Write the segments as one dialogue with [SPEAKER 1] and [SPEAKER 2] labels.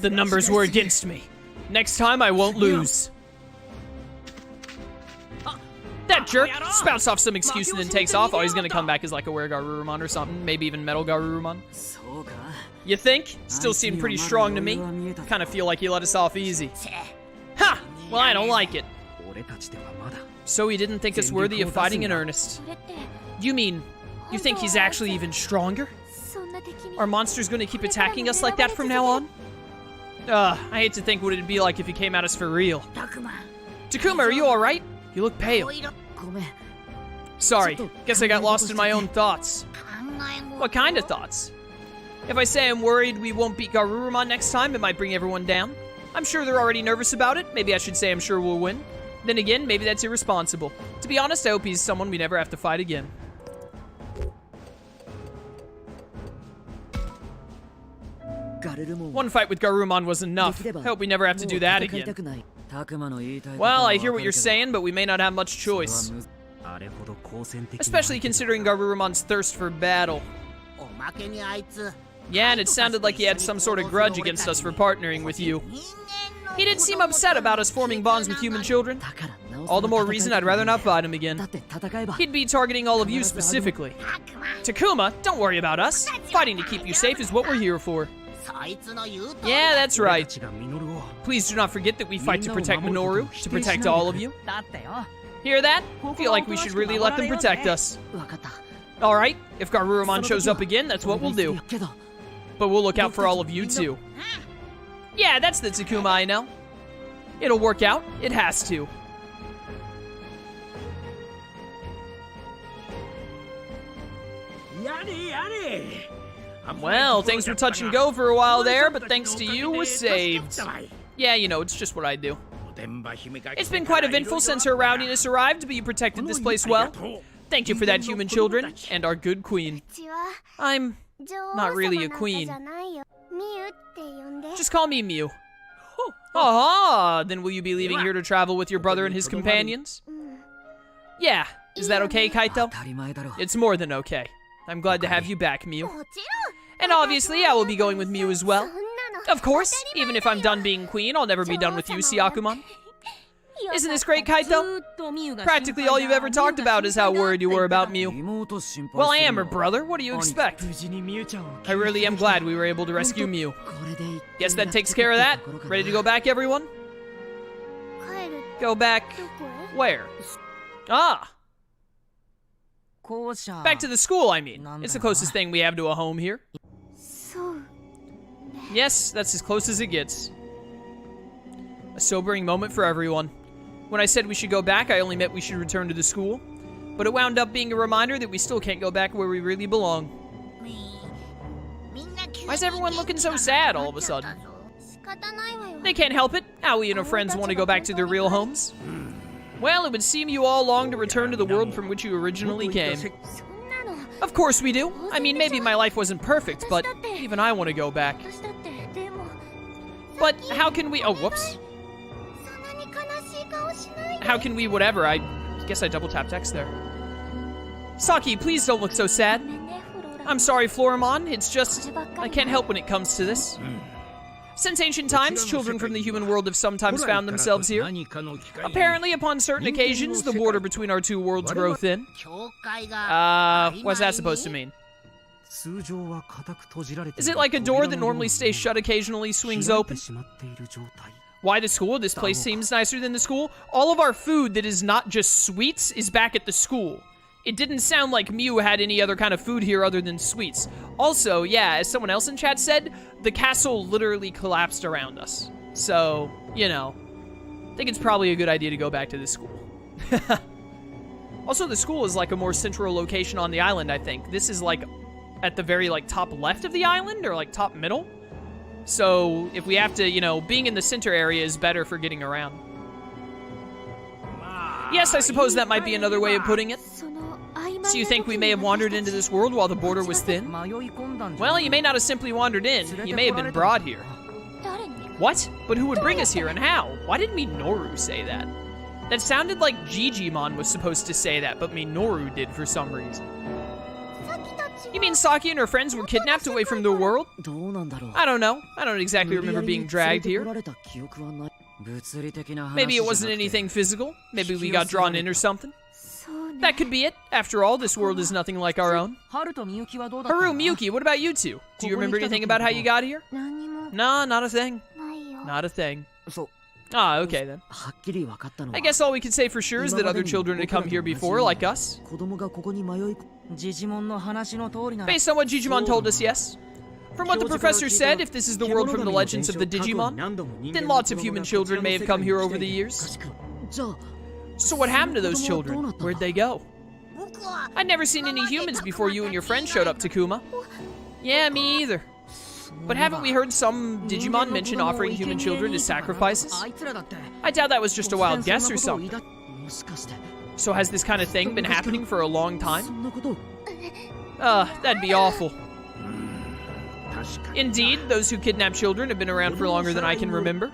[SPEAKER 1] The numbers were against me. Next time I won't lose. That jerk spouts off some excuse and then takes off. Oh, he's gonna come back as like a Were-Garurumon or something. Maybe even Metal Garurumon. You think? Still seemed pretty strong to me. Kind of feel like he let us off easy. Ha! Well, I don't like it. So he didn't think us worthy of fighting in earnest. You mean, you think he's actually even stronger? Are monsters gonna keep attacking us like that from now on? I hate to think what it'd be like if he came at us for real. Takuma, are you alright? You look pale. Sorry, guess I got lost in my own thoughts. What kind of thoughts? If I say I'm worried we won't beat Garurumon next time, it might bring everyone down. I'm sure they're already nervous about it. Maybe I should say I'm sure we'll win. Then again, maybe that's irresponsible. To be honest, I hope he's someone we never have to fight again. One fight with Garurumon was enough. I hope we never have to do that again. Well, I hear what you're saying, but we may not have much choice. Especially considering Garurumon's thirst for battle. Yeah, and it sounded like he had some sort of grudge against us for partnering with you. He didn't seem upset about us forming bonds with human children. All the more reason I'd rather not fight him again. He'd be targeting all of you specifically. Takuma, don't worry about us. Fighting to keep you safe is what we're here for. Yeah, that's right. Please do not forget that we fight to protect Minoru, to protect all of you. Hear that? Feel like we should really let them protect us. Alright, if Garurumon shows up again, that's what we'll do. But we'll look out for all of you too. Yeah, that's the Takuma I know. It'll work out. It has to. Well, things were touch and go for a while there, but thanks to you, we're saved. Yeah, you know, it's just what I do. It's been quite eventful since her rowdiness arrived, but you protected this place well. Thank you for that, human children, and our good queen. I'm not really a queen. Just call me Miu. Aha! Then will you be leaving here to travel with your brother and his companions? Yeah. Is that okay, Kaito? It's more than okay. I'm glad to have you back, Miu. And obviously, I will be going with Miu as well. Of course, even if I'm done being queen, I'll never be done with you, Agumon. Isn't this great, Kaito? Practically all you've ever talked about is how worried you were about Miu. Well, I am her brother. What do you expect? I really am glad we were able to rescue Miu. Guess that takes care of that. Ready to go back, everyone? Go back... where? Ah! Back to the school, I mean. It's the closest thing we have to a home here. Yes, that's as close as it gets. A sobering moment for everyone. When I said we should go back, I only meant we should return to the school. But it wound up being a reminder that we still can't go back where we really belong. Why is everyone looking so sad all of a sudden? They can't help it. Aoi and her friends want to go back to their real homes. Well, it would seem you all long to return to the world from which you originally came. Of course we do. I mean, maybe my life wasn't perfect, but even I want to go back. But how can we... oh, whoops. How can we whatever? I guess I double tapped X there. Saki, please don't look so sad. I'm sorry, Floramon. It's just... I can't help when it comes to this. Since ancient times, children from the human world have sometimes found themselves here. Apparently, upon certain occasions, the border between our two worlds grow thin. What's that supposed to mean? Is it like a door that normally stays shut occasionally swings open? Why the school? This place seems nicer than the school. All of our food that is not just sweets is back at the school. It didn't sound like Miu had any other kind of food here other than sweets. Also, yeah, as someone else in chat said, the castle literally collapsed around us. So, you know, I think it's probably a good idea to go back to the school. Also, the school is like a more central location on the island, I think. This is like at the very like top left of the island or like top middle. So if we have to, you know, being in the center area is better for getting around. Yes, I suppose that might be another way of putting it. So you think we may have wandered into this world while the border was thin? Well, you may not have simply wandered in. You may have been brought here. What? But who would bring us here and how? Why did Minoru say that? That sounded like Jijimon was supposed to say that, but Minoru did for some reason. You mean Saki and her friends were kidnapped away from the world? I don't know. I don't exactly remember being dragged here. Maybe it wasn't anything physical. Maybe we got drawn in or something. That could be it. After all, this world is nothing like our own. Haru, Miyuki, what about you two? Do you remember anything about how you got here? Nah, not a thing. Not a thing. Ah, okay then. I guess all we can say for sure is that other children had come here before, like us. Based on what Jijimon told us, yes. From what the professor said, if this is the world from the legends of the Digimon, then lots of human children may have come here over the years. So what happened to those children? Where'd they go? I'd never seen any humans before you and your friend showed up, Takuma. Yeah, me either. But haven't we heard some Digimon mention offering human children as sacrifices? I doubt that was just a wild guess or something. So has this kind of thing been happening for a long time? That'd be awful. Indeed, those who kidnap children have been around for longer than I can remember.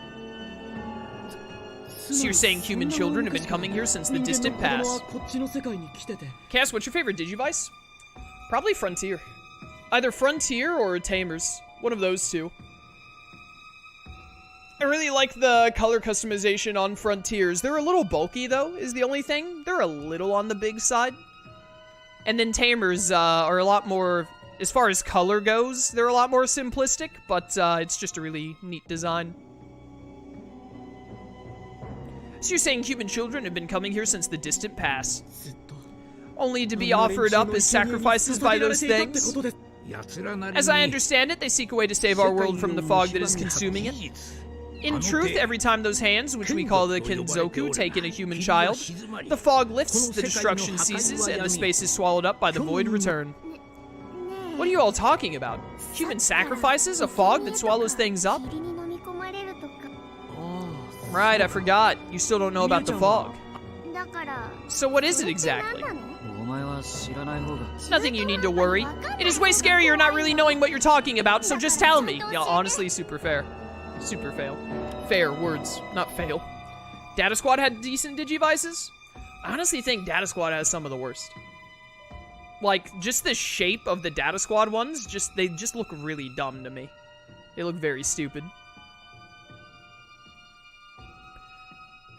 [SPEAKER 1] So you're saying human children have been coming here since the distant past. Cass, what's your favorite Digivice? Probably Frontier. Either Frontier or Tamers. One of those two. I really like the color customization on Frontiers. They're a little bulky, though, is the only thing. They're a little on the big side. And then Tamers are a lot more, as far as color goes, they're a lot more simplistic, but it's just a really neat design. So you're saying human children have been coming here since the distant past, only to be offered up as sacrifices by those things? As I understand it, they seek a way to save our world from the fog that is consuming it. In truth, every time those hands, which we call the Kenzoku, take in a human child, the fog lifts, the destruction ceases, and the space is swallowed up by the void return. What are you all talking about? Human sacrifices? A fog that swallows things up? Right, I forgot. You still don't know about the fog. So what is it exactly? Nothing you need to worry. It is way scarier not really knowing what you're talking about, so just tell me. Yeah, honestly, super fair. Super fail. Fair words, not fail. Data Squad had decent Digivices? I honestly think Data Squad has some of the worst. Like, just the shape of the Data Squad ones, they just look really dumb to me. They look very stupid.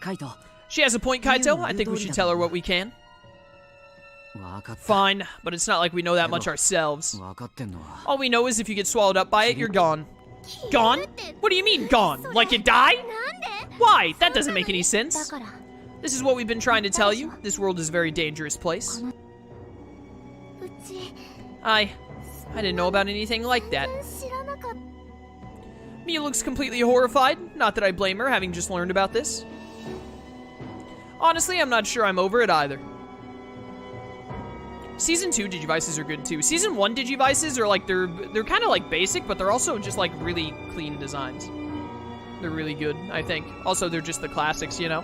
[SPEAKER 2] Kaito.
[SPEAKER 1] She has a point, Kaito. I think we should tell her what we can. Fine, but it's not like we know that much ourselves. All we know is if you get swallowed up by it, you're gone. Gone? What do you mean, gone? Like you die? Why? That doesn't make any sense. This is what we've been trying to tell you. This world is a very dangerous place. I didn't know about anything like that. Miu looks completely horrified. Not that I blame her, having just learned about this. Honestly, I'm not sure I'm over it either. Season 2 Digivices are good too. Season 1 Digivices are like, they're kind of like basic, but they're also just like really clean designs. They're really good, I think. Also, they're just the classics, you know?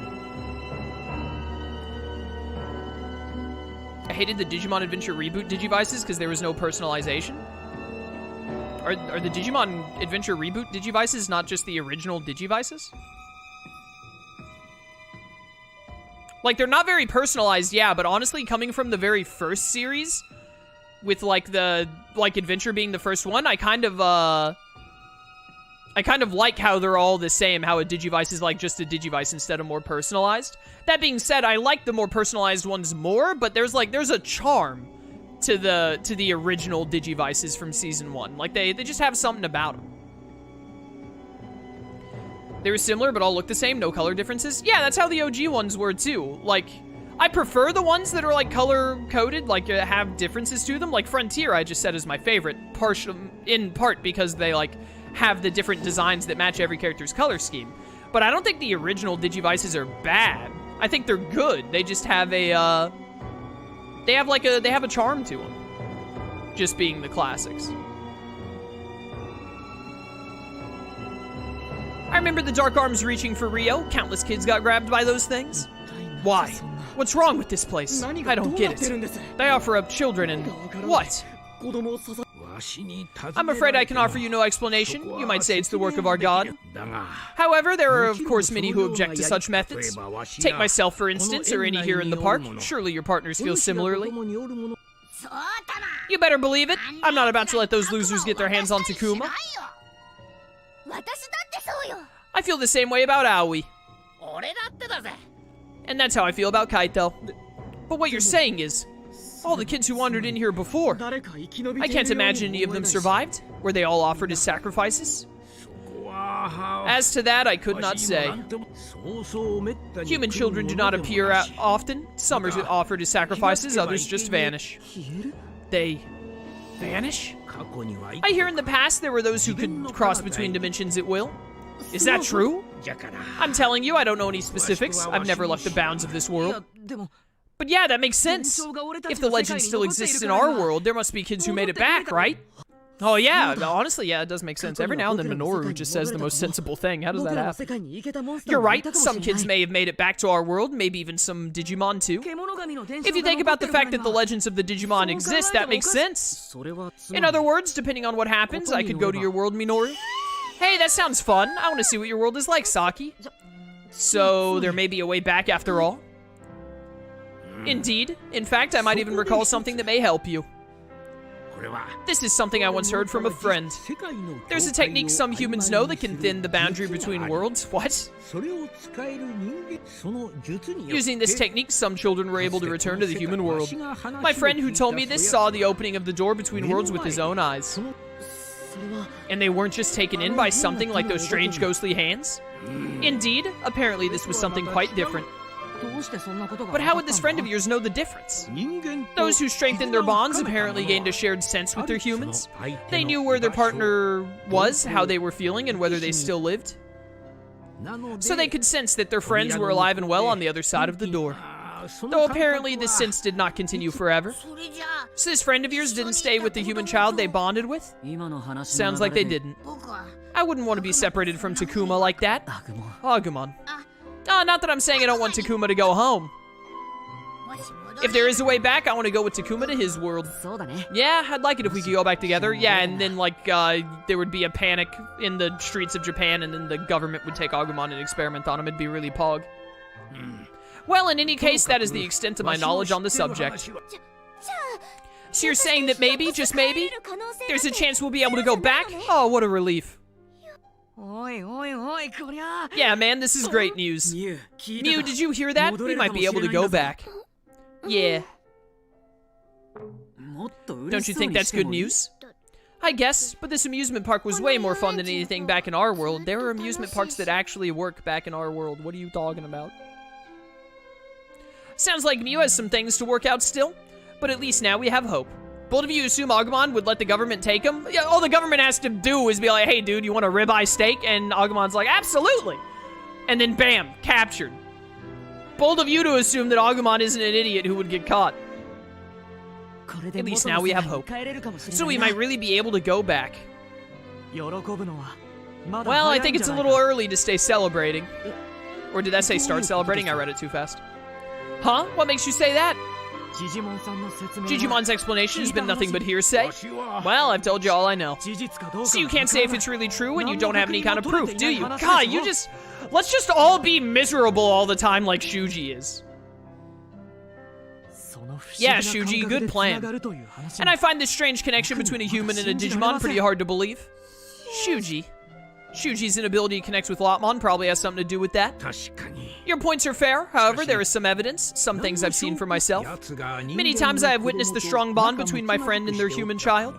[SPEAKER 1] I hated the Digimon Adventure Reboot Digivices because there was no personalization. Are the Digimon Adventure Reboot Digivices not just the original Digivices? Like, they're not very personalized, yeah, but honestly, coming from the very first series, with, like, Adventure being the first one, I kind of like how they're all the same, how a Digivice is, like, just a Digivice instead of more personalized. That being said, I like the more personalized ones more, but there's a charm to the original Digivices from Season 1. Like, they just have something about them. They were similar, but all look the same, no color differences. Yeah, that's how the OG ones were, too. Like, I prefer the ones that are, like, color-coded, like, have differences to them. Like, Frontier, I just said, is my favorite, in part because they, like, have the different designs that match every character's color scheme. But I don't think the original Digivices are bad. I think they're good. They just have a, they have a charm to them. Just being the classics. I remember the Dark Arms reaching for Ryo. Countless kids got grabbed by those things. Why? What's wrong with this place? I don't get it. They offer up children and... what? I'm afraid I can offer you no explanation. You might say it's the work of our god. However, there are of course many who object to such methods. Take myself for instance, or any here in the park. Surely your partners feel similarly. You better believe it. I'm not about to let those losers get their hands on Takuma. I feel the same way about Aoi. And that's how I feel about Kaito. But what you're saying is, all the kids who wandered in here before, I can't imagine any of them survived. Were they all offered as sacrifices? As to that, I could not say. Human children do not appear often. Some are offered as sacrifices, others just vanish. They vanish? I hear in the past there were those who could cross between dimensions at will. Is that true? I'm telling you, I don't know any specifics. I've never left the bounds of this world. But yeah, that makes sense. If the legend still exists in our world, there must be kids who made it back, right? Oh yeah, honestly, yeah, it does make sense. Every now and then Minoru just says the most sensible thing. How does that happen? You're right, some kids may have made it back to our world, maybe even some Digimon too. If you think about the fact that the legends of the Digimon exist, that makes sense. In other words, depending on what happens, I could go to your world, Minoru. Hey, that sounds fun. I want to see what your world is like, Saki. So, there may be a way back after all? Indeed. In fact, I might even recall something that may help you. This is something I once heard from a friend. There's a technique some humans know that can thin the boundary between worlds. What? Using this technique, some children were able to return to the human world. My friend who told me this saw the opening of the door between worlds with his own eyes. And they weren't just taken in by something like those strange ghostly hands? Indeed, apparently this was something quite different. But how would this friend of yours know the difference? Those who strengthened their bonds apparently gained a shared sense with their humans. They knew where their partner was, how they were feeling, and whether they still lived. So they could sense that their friends were alive and well on the other side of the door. Though apparently this sense did not continue forever. So this friend of yours didn't stay with the human child they bonded with? Sounds like they didn't. I wouldn't want to be separated from Takuma like that. Agumon. Not that I'm saying I don't want Takuma to go home. If there is a way back, I want to go with Takuma to his world. Yeah, I'd like it if we could go back together. Yeah, and then, like, there would be a panic in the streets of Japan, and then the government would take Agumon and experiment on him. It'd be really pog. Well, in any case, that is the extent of my knowledge on the subject. So you're saying that maybe, just maybe, there's a chance we'll be able to go back? Oh, what a relief. Yeah, man, this is great news. Miu, did you hear that? We might be able to go back. Yeah. Don't you think that's good news? I guess, but this amusement park was way more fun than anything back in our world. There are amusement parks that actually work back in our world. What are you talking about? Sounds like Miu has some things to work out still, but at least now we have hope. Both of you assume Agumon would let the government take him? Yeah, all the government has to do is be like, hey dude, you want a ribeye steak? And Agumon's like, absolutely! And then bam, captured. Bold of you to assume that Agumon isn't an idiot who would get caught. At least now we have hope. So we might really be able to go back. Well, I think it's a little early to stay celebrating. Or did that say start celebrating? I read it too fast. Huh? What makes you say that? Jijimon's explanation has been nothing but hearsay. Well, I've told you all I know. So you can't say if it's really true when you don't have any kind of proof, do you? God, you just... Let's just all be miserable all the time like Shuuji is. Yeah, Shuuji, good plan. And I find this strange connection between a human and a Digimon pretty hard to believe. Shuuji's inability to connect with Lopmon probably has something to do with that. Your points are fair, however, there is some evidence, some things I've seen for myself. Many times I have witnessed the strong bond between my friend and their human child.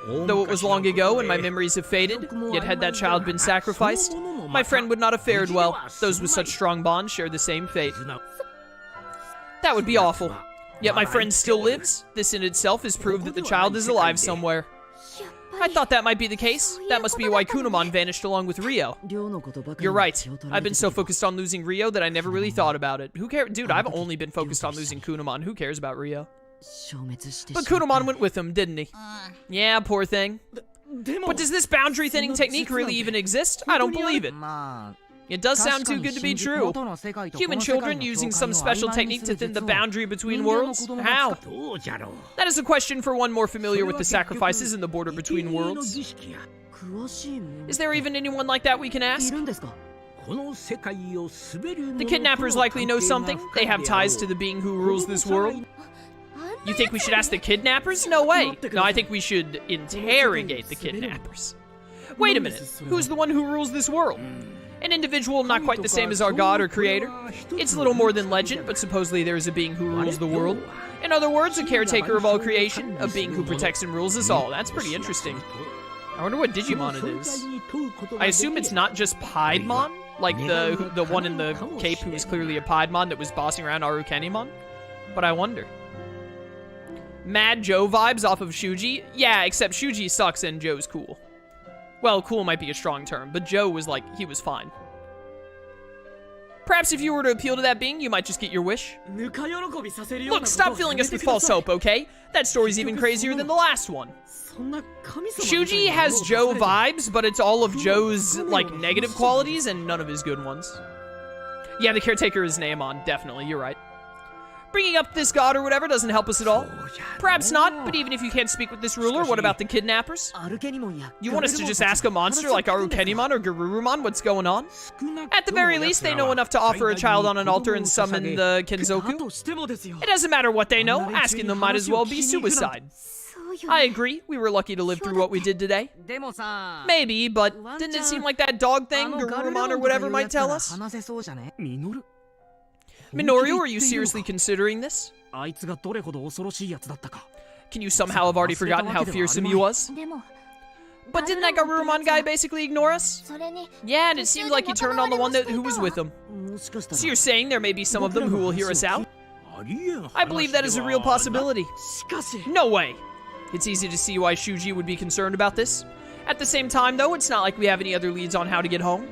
[SPEAKER 1] Though it was long ago and my memories have faded, yet had that child been sacrificed, my friend would not have fared well. Those with such strong bonds share the same fate. That would be awful. Yet my friend still lives. This in itself is proof that the child is alive somewhere. I thought that might be the case. That must be why Kunomon vanished along with Ryo. You're right. I've been so focused on losing Ryo that I never really thought about it. Who cares? Dude, I've only been focused on losing Kunomon. Who cares about Ryo? But Kunomon went with him, didn't he? Yeah, poor thing. But does this boundary thinning technique really even exist? I don't believe it. It does sound too good to be true. Human children using some special technique to thin the boundary between worlds? How? That is a question for one more familiar with the sacrifices and the border between worlds. Is there even anyone like that we can ask? The kidnappers likely know something. They have ties to the being who rules this world. You think we should ask the kidnappers? No way. No, I think we should interrogate the kidnappers. Wait a minute. Who's the one who rules this world? An individual not quite the same as our god or creator. It's little more than legend, but supposedly there is a being who rules the world. In other words, a caretaker of all creation, a being who protects and rules us all. That's pretty interesting. I wonder what Digimon it is. I assume it's not just Piedmon, like the one in the cape who was clearly a Piedmon that was bossing around Arukenimon. But I wonder. Mad Joe vibes off of Shuuji? Yeah, except Shuuji sucks and Joe's cool. Well, cool might be a strong term, but Joe was like, he was fine. Perhaps if you were to appeal to that being, you might just get your wish. Look, stop filling us with false hope, okay? That story's even crazier than the last one. Shuuji has Joe vibes, but it's all of Joe's, like, negative qualities and none of his good ones. Yeah, the caretaker is Naemon, definitely, you're right. Bringing up this god or whatever doesn't help us at all. Perhaps not, but even if you can't speak with this ruler, what about the kidnappers? You want us to just ask a monster like Arukenimon or Garurumon what's going on? At the very least, they know enough to offer a child on an altar and summon the Kenzoku. It doesn't matter what they know, asking them might as well be suicide. I agree, we were lucky to live through what we did today. Maybe, but didn't it seem like that dog thing Garurumon or whatever might tell us? Minoru, are you seriously considering this? Can you somehow have already forgotten how fearsome he was? But didn't that Garurumon guy basically ignore us? Yeah, and it seemed like he turned on the one who was with him. So you're saying there may be some of them who will hear us out? I believe that is a real possibility. No way! It's easy to see why Shuuji would be concerned about this. At the same time, though, it's not like we have any other leads on how to get home.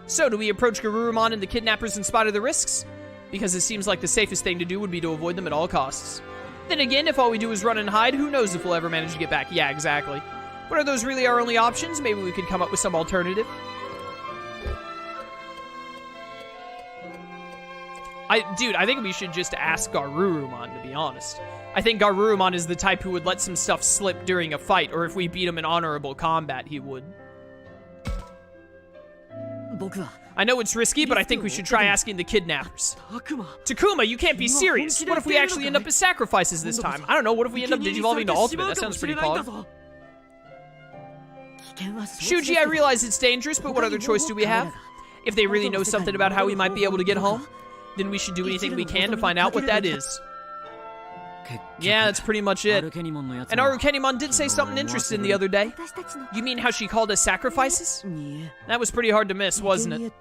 [SPEAKER 1] So, do we approach Garurumon and the kidnappers in spite of the risks? Because it seems like the safest thing to do would be to avoid them at all costs. Then again, if all we do is run and hide, who knows if we'll ever manage to get back? Yeah, exactly. But are those really our only options? Maybe we could come up with some alternative. Dude, I think we should just ask Garurumon, to be honest. I think Garurumon is the type who would let some stuff slip during a fight, or if we beat him in honorable combat, he would. I know it's risky, but I think we should try asking the kidnappers. Takuma, you can't be serious. What if we actually end up as sacrifices this time? I don't know, what if we end up digivolving to Ultimate? That sounds pretty pog. Shuuji, I realize it's dangerous, but what other choice do we have? If they really know something about how we might be able to get home, then we should do anything we can to find out what that is. Yeah, that's pretty much it. And Arukenimon did say something interesting the other day. You mean how she called us sacrifices? That was pretty hard to miss, wasn't it?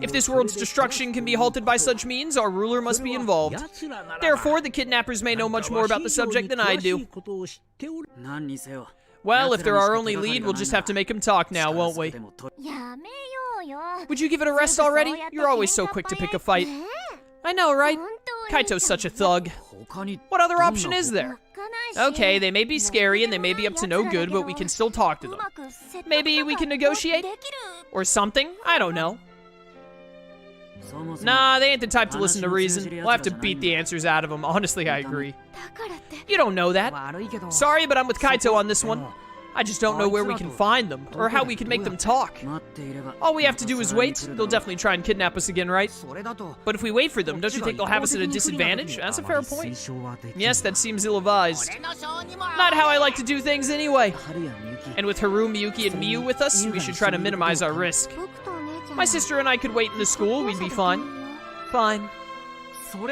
[SPEAKER 1] If this world's destruction can be halted by such means, our ruler must be involved. Therefore, the kidnappers may know much more about the subject than I do. Well, if they're our only lead, we'll just have to make him talk now, won't we? Would you give it a rest already? You're always so quick to pick a fight. I know, right? Kaito's such a thug. What other option is there? Okay, they may be scary and they may be up to no good, but we can still talk to them. Maybe we can negotiate? Or something? I don't know. Nah, they ain't the type to listen to reason. We'll have to beat the answers out of them. Honestly, I agree. You don't know that. Sorry, but I'm with Kaito on this one. I just don't know where we can find them, or how we can make them talk. All we have to do is wait. They'll definitely try and kidnap us again, right? But if we wait for them, don't you think they'll have us at a disadvantage? That's a fair point. Yes, that seems ill-advised. Not how I like to do things anyway. And with Haru, Miyuki, and Miu with us, we should try to minimize our risk. My sister and I could wait in the school, we'd be fine. Fine.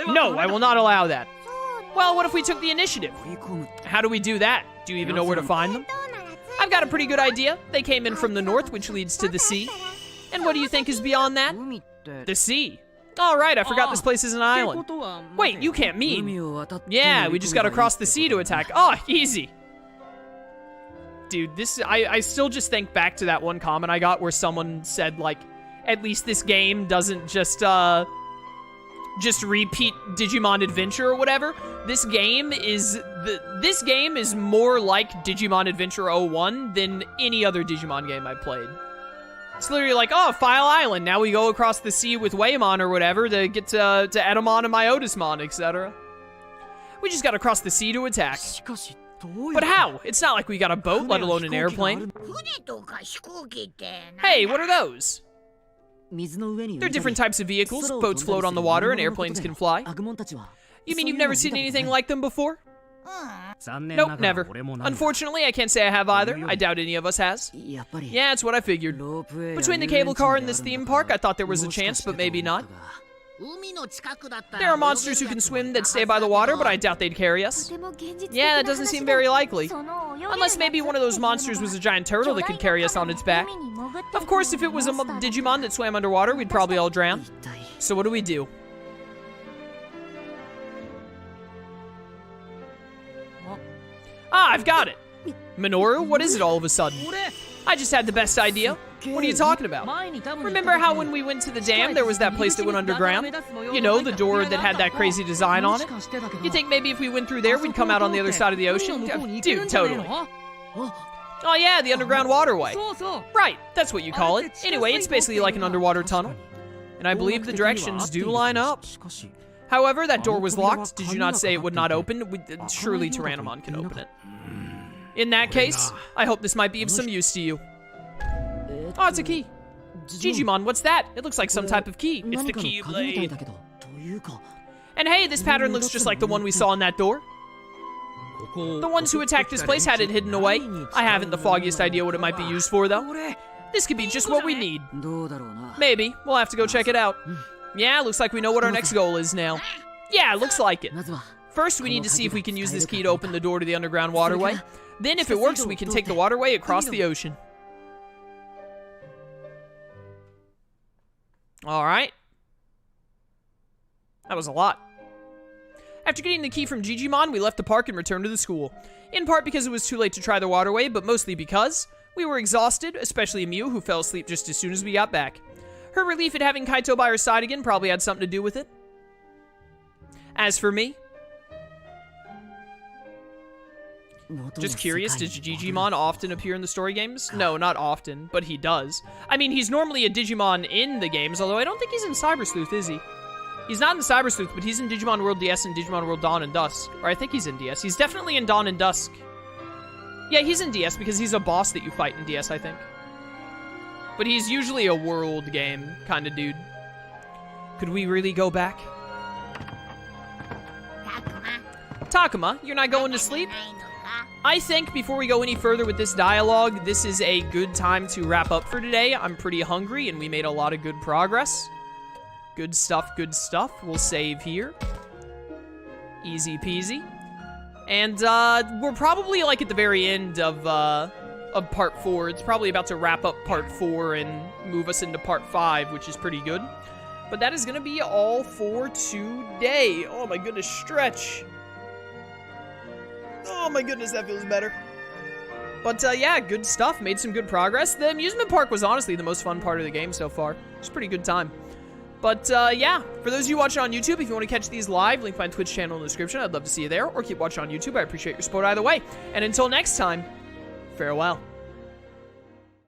[SPEAKER 1] No, I will not allow that. Well, what if we took the initiative? How do we do that? Do you even know where to find them? I've got a pretty good idea. They came in from the north, which leads to the sea. And what do you think is beyond that? The sea. All right, I forgot this place is an island. Wait, you can't mean. Yeah, we just gotta cross the sea to attack. Oh, easy. Dude, I still just think back to that one comment I got where someone said, like, at least this game doesn't just repeat Digimon Adventure or whatever. This game is more like Digimon Adventure 01 than any other Digimon game I've played. It's literally like, oh, File Island. Now we go across the sea with Waymon or whatever to get to Edamon and Myotismon, etc. We just gotta cross the sea to attack. But how? It's not like we got a boat, let alone an airplane. Hey, what are those? There are different types of vehicles. Boats float on the water and airplanes can fly. You mean you've never seen anything like them before? Nope, never. Unfortunately, I can't say I have either. I doubt any of us has. Yeah, it's what I figured. Between the cable car and this theme park, I thought there was a chance, but maybe not. There are monsters who can swim that stay by the water, but I doubt they'd carry us. Yeah, that doesn't seem very likely. Unless maybe one of those monsters was a giant turtle that could carry us on its back. Of course, if it was a Digimon that swam underwater, we'd probably all drown. So what do we do? Ah, I've got it! Minoru, what is it all of a sudden? I just had the best idea. What are you talking about? Remember how when we went to the dam, there was that place that went underground? You know, the door that had that crazy design on it? You think maybe if we went through there, we'd come out on the other side of the ocean? Dude, totally. Oh yeah, the underground waterway. Right, that's what you call it. Anyway, it's basically like an underwater tunnel. And I believe the directions do line up. However, that door was locked. Did you not say it would not open? Surely Tyrannomon can open it. In that case, I hope this might be of some use to you. Oh, it's a key. Jijimon, what's that? It looks like some type of key. It's the keyblade. And hey, this pattern looks just like the one we saw in that door. The ones who attacked this place had it hidden away. I haven't the foggiest idea what it might be used for, though. This could be just what we need. Maybe. We'll have to go check it out. Yeah, looks like we know what our next goal is now. Yeah, looks like it. First, we need to see if we can use this key to open the door to the underground waterway. Then, if it works, we can take the waterway across the ocean. Alright. That was a lot. After getting the key from Jijimon, we left the park and returned to the school. In part because it was too late to try the waterway, but mostly because we were exhausted, especially Miu, who fell asleep just as soon as we got back. Her relief at having Kaito by her side again probably had something to do with it. As for me, just curious, does Jijimon often appear in the story games? No, not often, but he does. I mean, he's normally a Digimon in the games, although I don't think he's in Cyber Sleuth, is he? He's not in Cyber Sleuth, but he's in Digimon World DS and Digimon World Dawn and Dusk. Or I think he's in DS. He's definitely in Dawn and Dusk. Yeah, he's in DS because he's a boss that you fight in DS, I think. But he's usually a world game kind of dude. Could we really go back? Takuma, you're not going to sleep? I think before we go any further with this dialogue, this is a good time to wrap up for today. I'm pretty hungry and we made a lot of good progress. Good stuff, good stuff. We'll save here. Easy peasy. And we're probably like at the very end of part 4. It's probably about to wrap up part 4 and move us into part 5, which is pretty good. But that is going to be all for today. Oh my goodness, stretch. Oh my goodness, that feels better. But yeah, good stuff. Made some good progress. The amusement park was honestly the most fun part of the game so far. It's a pretty good time. But yeah, for those of you watching on YouTube, if you want to catch these live, link my Twitch channel in the description. I'd love to see you there. Or keep watching on YouTube. I appreciate your support either way. And until next time, farewell.